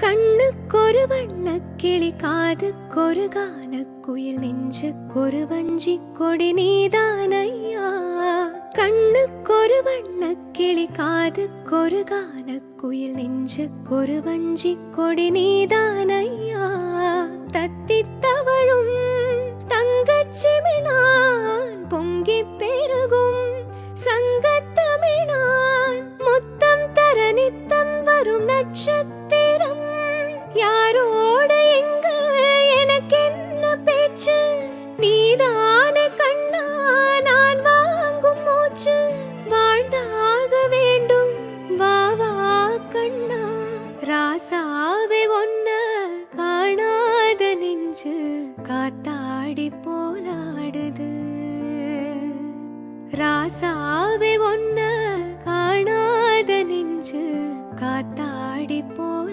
கண்ணுக்கொரு வண்ணக் கிளி, காதுக்கொரு கானக்குயில், நெஞ்சுக்கொரு வஞ்சிக் கொடி நீதானையா. கண்ணுக்கொரு வண்ணக் கிளி, காதுக்கொரு கானக்குயில், நெஞ்சுக்கொரு வஞ்சிக் கொடி நீதானையா. தத்தித் தவழும் தங்கச் செமிழான், பொங்கிப் பெருகும் சங்கத் தமிழான், முத்தம் தர நித்தம் வரும் நட்சத்திரம். யாரோட எங்க எனக்கென்ன பேச்சு, நீதானே கண்ணா நான் வாங்கும் மூச்சு. வாழ்ந்தாக வேண்டும் வா வா கண்ணா, ராசாவே ஒன்ன காணாத நெஞ்சு காத்தாடி போலாடுது. ராசாவே ஒன்ன காணாத நெஞ்சு காத்தாடி போ